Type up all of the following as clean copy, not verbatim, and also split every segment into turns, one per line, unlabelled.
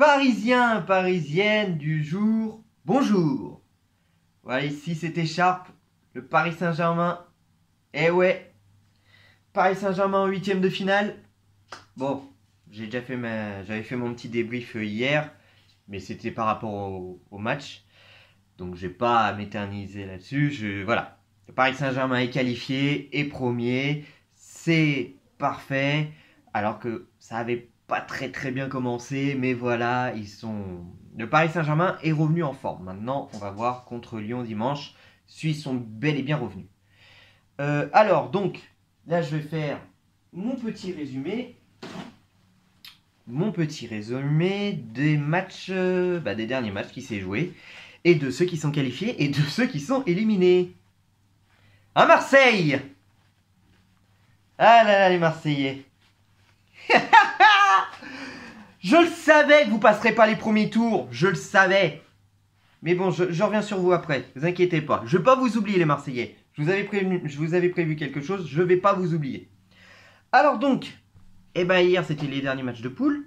Parisiens, parisiennes du jour, bonjour. Voilà, ici c'est Écharpe, le Paris Saint-Germain. Eh ouais, Paris Saint-Germain en huitième de finale. Bon, j'avais fait mon petit débrief hier, mais c'était par rapport au match. Donc je vais pas m'éterniser là-dessus. Voilà, le Paris Saint-Germain est qualifié, est premier, c'est parfait. Alors que ça avait pas très bien commencé, mais voilà, le Paris Saint-Germain est revenu en forme. Maintenant, on va voir contre Lyon dimanche. Suisses sont bel et bien revenus. Alors, donc, là, je vais faire mon petit résumé des matchs, des derniers matchs qui s'est joué, et de ceux qui sont qualifiés et de ceux qui sont éliminés. À Marseille! Ah là là, les Marseillais! Je le savais que vous passerez pas les premiers tours, je le savais. Mais bon, je reviens sur vous après, ne vous inquiétez pas. Je vais pas vous oublier les Marseillais. Je vous avais prévu quelque chose, je vais pas vous oublier. Alors donc, hier c'était les derniers matchs de poule.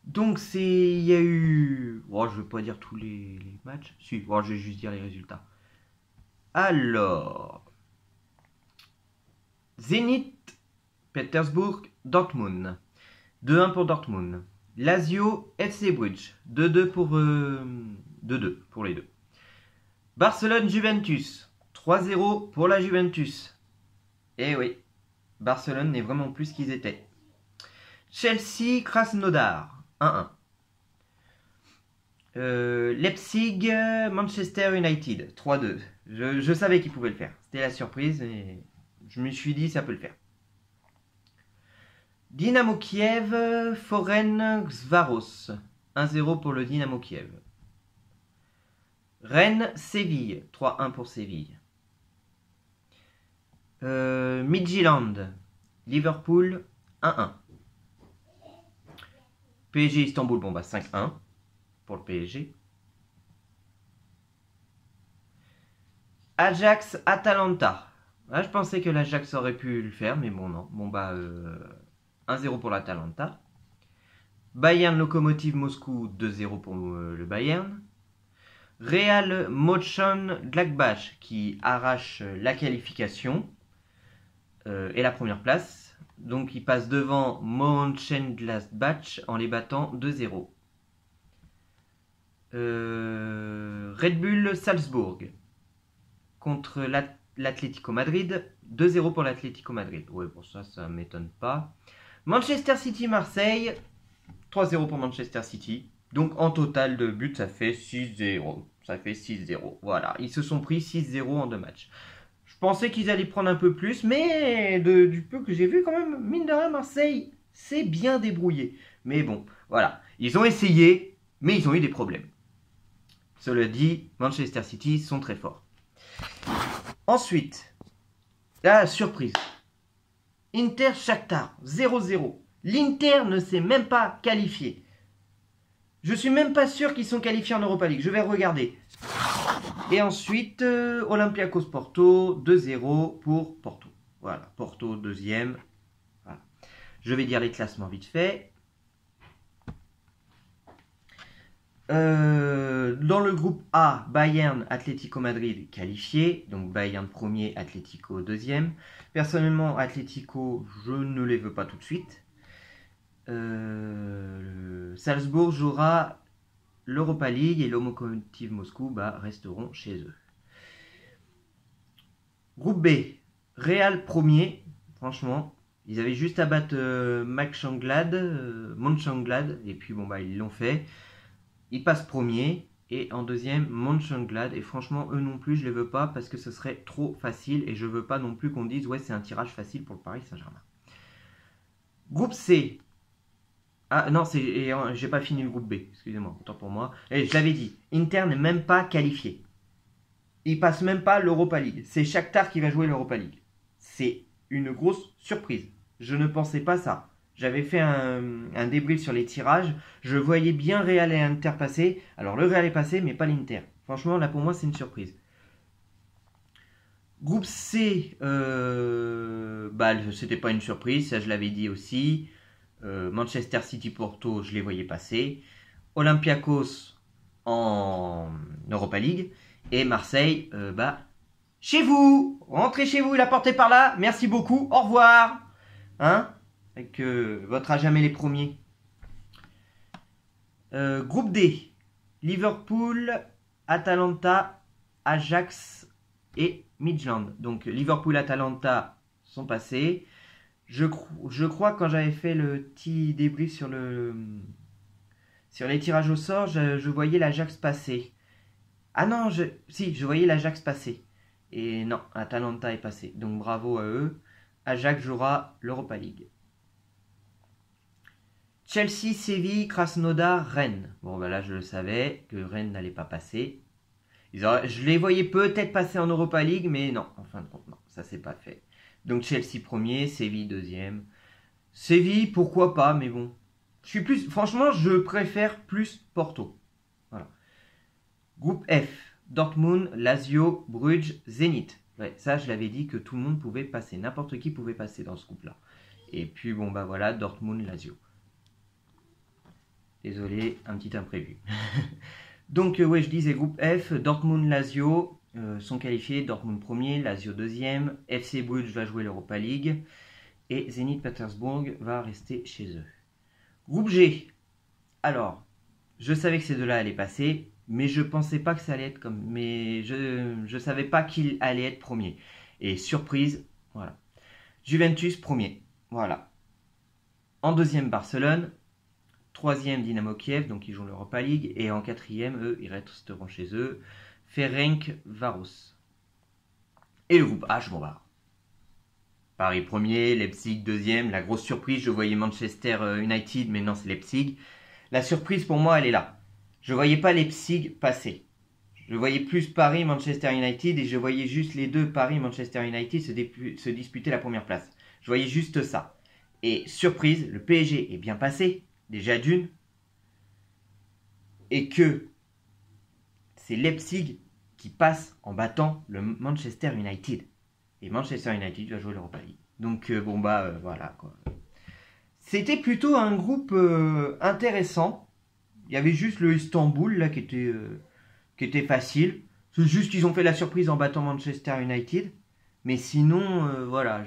Donc il y a eu... Oh, je vais pas dire tous les matchs. Si, je vais juste dire les résultats. Alors... Zénith, Petersbourg, Dortmund. 2-1 pour Dortmund. Lazio, FC Bruges. 2-2 pour les deux. Barcelone, Juventus. 3-0 pour la Juventus. Eh oui, Barcelone n'est vraiment plus ce qu'ils étaient. Chelsea, Krasnodar. 1-1. Leipzig, Manchester United. 3-2. Je savais qu'ils pouvaient le faire. C'était la surprise et je me suis dit ça peut le faire. Dynamo Kiev, Ferencváros. 1-0 pour le Dynamo Kiev. Rennes, Séville. 3-1 pour Séville. Midtjylland, Liverpool. 1-1. PSG Istanbul, 5-1 pour le PSG. Ajax, Atalanta. Je pensais que l'Ajax aurait pu le faire, mais bon, non. 1-0 pour l'Atalanta. Bayern Lokomotiv Moscou, 2-0 pour le Bayern. Real Mönchengladbach qui arrache la qualification et la première place. Donc il passe devant Mönchengladbach en les battant 2-0. Red Bull Salzbourg contre l'Atlético Madrid. 2-0 pour l'Atlético Madrid. Ouais, pour ça m'étonne pas. Manchester City Marseille. 3-0 pour Manchester City. Donc en total de buts, ça fait 6-0. Ça fait 6-0. Voilà, ils se sont pris 6-0 en 2 matchs. Je pensais qu'ils allaient prendre un peu plus, mais du peu que j'ai vu quand même, mine de rien, Marseille s'est bien débrouillé. Mais bon, voilà. Ils ont essayé, mais ils ont eu des problèmes. Cela dit, Manchester City sont très forts. Ensuite, la surprise. Inter-Shakhtar, 0-0. L'Inter ne s'est même pas qualifié. Je suis même pas sûr qu'ils sont qualifiés en Europa League. Je vais regarder. Et ensuite, Olympiakos Porto, 2-0 pour Porto. Voilà, Porto deuxième. Voilà. Je vais dire les classements vite fait. Dans le groupe A, Bayern, Atlético Madrid qualifié. Donc Bayern premier, Atlético deuxième. Personnellement, Atlético, je ne les veux pas tout de suite. Salzbourg jouera l'Europa League et le Lokomotiv Moscou resteront chez eux. Groupe B, Real premier. Franchement, ils avaient juste à battre Mönchengladbach et puis ils l'ont fait. Ils passent premier et en deuxième Mönchengladbach et franchement eux non plus je les veux pas parce que ce serait trop facile et je veux pas non plus qu'on dise ouais c'est un tirage facile pour le Paris Saint-Germain. Groupe C. Ah non, j'ai pas fini le groupe B, excusez-moi, autant pour moi. Et je l'avais dit, Inter n'est même pas qualifié. Il passe même pas l'Europa League. C'est Shakhtar qui va jouer l'Europa League. C'est une grosse surprise. Je ne pensais pas ça. J'avais fait un débrief sur les tirages. Je voyais bien Real et Inter passer. Alors le Real est passé, mais pas l'Inter. Franchement, là pour moi, c'est une surprise. Groupe C, c'était pas une surprise, ça je l'avais dit aussi. Manchester City Porto, je les voyais passer. Olympiakos en Europa League. Et Marseille, chez vous. Rentrez chez vous, la porte est par là. Merci beaucoup, au revoir. Hein? Avec votre à jamais les premiers. Groupe D. Liverpool, Atalanta, Ajax et Midland. Donc Liverpool, Atalanta sont passés. Je crois quand j'avais fait le petit débrief sur les tirages au sort, je voyais l'Ajax passer. Ah non, je voyais l'Ajax passer. Et non, Atalanta est passé. Donc bravo à eux. Ajax jouera l'Europa League. Chelsea, Séville, Krasnodar, Rennes. Bon, bah là, je le savais que Rennes n'allait pas passer. Je les voyais peut-être passer en Europa League, mais non, en fin de compte, non, ça s'est pas fait. Donc Chelsea premier, Séville deuxième. Séville, pourquoi pas, mais bon. Franchement, je préfère plus Porto. Voilà. Groupe F. Dortmund, Lazio, Bruges, Zénith. Ouais, ça, je l'avais dit que tout le monde pouvait passer. N'importe qui pouvait passer dans ce groupe-là. Et puis, bon, bah voilà, Dortmund, Lazio. Désolé, un petit imprévu. Donc, ouais, je disais groupe F, Dortmund, Lazio sont qualifiés. Dortmund premier, Lazio deuxième. FC Bruges va jouer l'Europa League. Et Zenit Pétersbourg va rester chez eux. Groupe G. Alors, je savais que ces deux-là allaient passer, mais je pensais pas que ça allait être comme... Mais je savais pas qu'il allait être premier. Et surprise, voilà. Juventus premier, voilà. En deuxième, Barcelone. Troisième, Dynamo Kiev, donc ils jouent l'Europa League. Et en quatrième, eux, ils resteront chez eux. Ferencváros. Et le groupe H, bon bah... Paris premier, Leipzig deuxième. La grosse surprise, je voyais Manchester United, mais non, c'est Leipzig. La surprise pour moi, elle est là. Je voyais pas Leipzig passer. Je voyais plus Paris, Manchester United, et je voyais juste les deux Paris, Manchester United se disputer la première place. Je voyais juste ça. Et surprise, le PSG est bien passé, déjà d'une, et que c'est Leipzig qui passe en battant le Manchester United. Et Manchester United va jouer l'Europa League. Donc voilà quoi. C'était plutôt un groupe intéressant. Il y avait juste le Istanbul là qui était facile. C'est juste qu'ils ont fait la surprise en battant Manchester United. Mais sinon, voilà,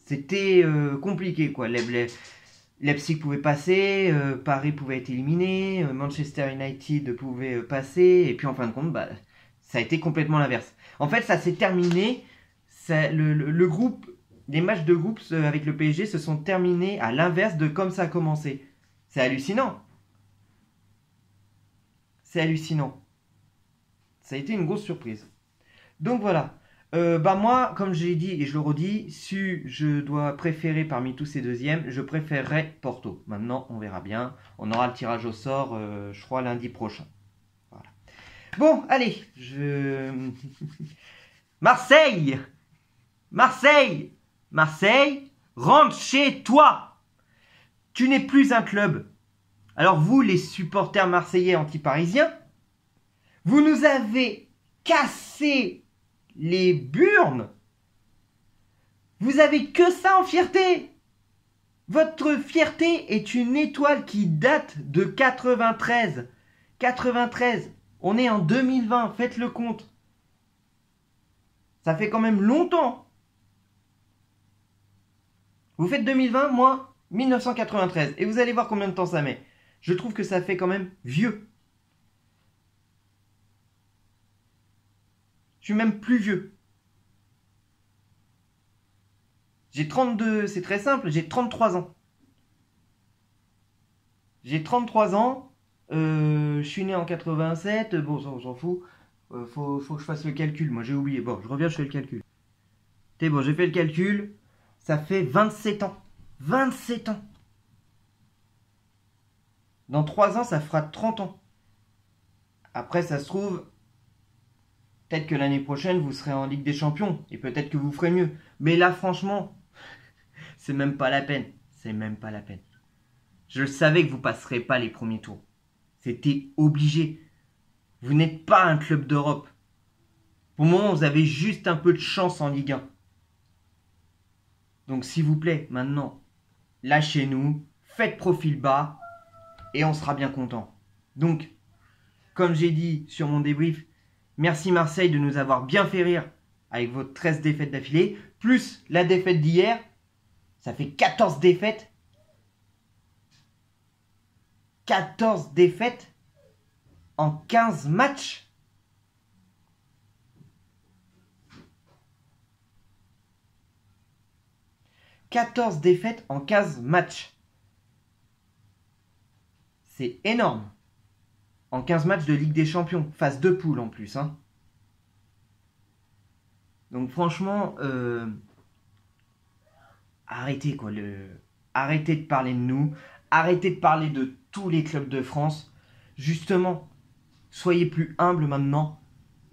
c'était compliqué quoi. Leipzig pouvait passer, Paris pouvait être éliminé, Manchester United pouvait passer, et puis en fin de compte, ça a été complètement l'inverse. En fait, ça s'est terminé, le groupe, les matchs de groupe avec le PSG se sont terminés à l'inverse de comme ça a commencé. C'est hallucinant. C'est hallucinant. Ça a été une grosse surprise. Donc voilà. Moi, comme j'ai dit et je le redis, si je dois préférer parmi tous ces deuxièmes, je préférerais Porto. Maintenant, on verra bien. On aura le tirage au sort, je crois, lundi prochain. Voilà. Bon, allez. Marseille, rentre chez toi. Tu n'es plus un club. Alors vous, les supporters marseillais anti-parisiens, vous nous avez cassé les burnes. Vous avez que ça en fierté. Votre fierté est une étoile qui date de 93. 93. On est en 2020, faites le compte. Ça fait quand même longtemps. Vous faites 2020, moi 1993. Et vous allez voir combien de temps ça met. Je trouve que ça fait quand même vieux. Je suis même plus vieux. J'ai 32, c'est très simple, j'ai 33 ans. J'ai 33 ans, je suis né en 87, bon, ça on s'en fout. Faut que je fasse le calcul, moi j'ai oublié. Bon, je reviens, je fais le calcul. C'est bon, j'ai fait le calcul, ça fait 27 ans. 27 ans. Dans 3 ans, ça fera 30 ans. Après, ça se trouve, peut-être que l'année prochaine, vous serez en Ligue des Champions. Et peut-être que vous ferez mieux. Mais là, franchement, c'est même pas la peine. C'est même pas la peine. Je savais que vous passerez pas les premiers tours. C'était obligé. Vous n'êtes pas un club d'Europe. Pour le moment, vous avez juste un peu de chance en Ligue 1. Donc, s'il vous plaît, maintenant, lâchez-nous. Faites profil bas. et on sera bien content. Donc, comme j'ai dit sur mon débrief, merci Marseille de nous avoir bien fait rire avec vos 13 défaites d'affilée, plus la défaite d'hier, ça fait 14 défaites. 14 défaites en 15 matchs. « 14 défaites en 15 matchs. C'est énorme. En 15 matchs de Ligue des Champions. Phase de poule en plus. Hein. Donc franchement, arrêtez quoi. Arrêtez de parler de nous. Arrêtez de parler de tous les clubs de France. Justement, soyez plus humbles maintenant.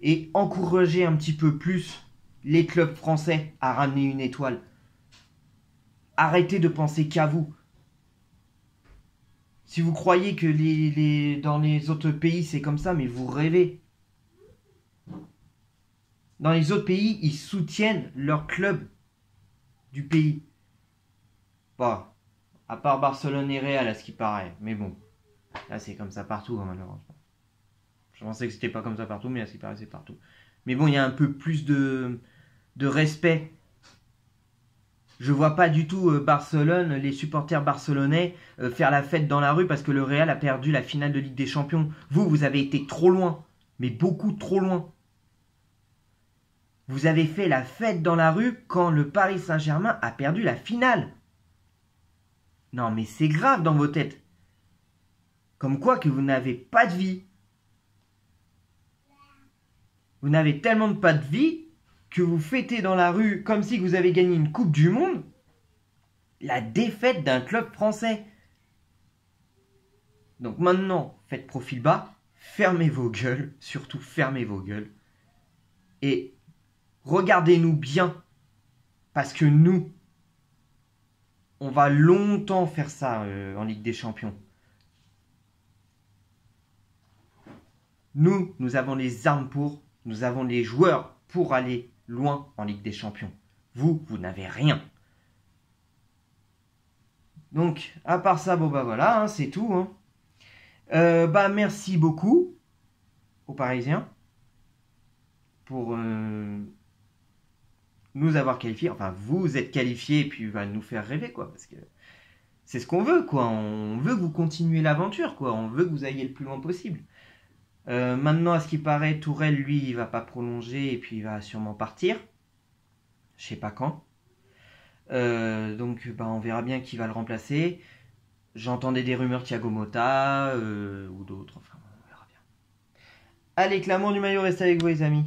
Et encouragez un petit peu plus les clubs français à ramener une étoile. Arrêtez de penser qu'à vous. Si vous croyez que dans les autres pays c'est comme ça, mais vous rêvez. Dans les autres pays, ils soutiennent leur club du pays. Bon, à part Barcelone et Real, à ce qui paraît. Mais bon, là c'est comme ça partout, hein, malheureusement. Je pensais que c'était pas comme ça partout, mais à ce qui paraît c'est partout. Mais bon, il y a un peu plus de respect. Je vois pas du tout Barcelone, les supporters barcelonais faire la fête dans la rue parce que le Real a perdu la finale de Ligue des Champions. Vous avez été trop loin, mais beaucoup trop loin. Vous avez fait la fête dans la rue quand le Paris Saint-Germain a perdu la finale. Non, mais c'est grave dans vos têtes. Comme quoi que vous n'avez pas de vie. Vous n'avez tellement de pas de vie que vous fêtez dans la rue comme si vous avez gagné une Coupe du Monde, la défaite d'un club français. Donc maintenant, faites profil bas, fermez vos gueules, surtout fermez vos gueules, et regardez-nous bien, parce que nous, on va longtemps faire ça en Ligue des Champions. Nous avons les armes pour, nous avons les joueurs pour aller loin en Ligue des Champions. Vous n'avez rien. Donc, à part ça, bon bah voilà, hein, c'est tout. Hein. Merci beaucoup aux Parisiens pour nous avoir qualifiés. Enfin, vous êtes qualifiés et puis va nous faire rêver, quoi. Parce que c'est ce qu'on veut, quoi. On veut que vous continuiez l'aventure, quoi. On veut que vous ayez le plus loin possible. Maintenant, à ce qui paraît, Tourelle, lui, il va pas prolonger et puis il va sûrement partir. Je sais pas quand. Donc, on verra bien qui va le remplacer. J'entendais des rumeurs Thiago Motta ou d'autres. Enfin, on verra bien. Allez, que l'amour du maillot reste avec vous, les amis.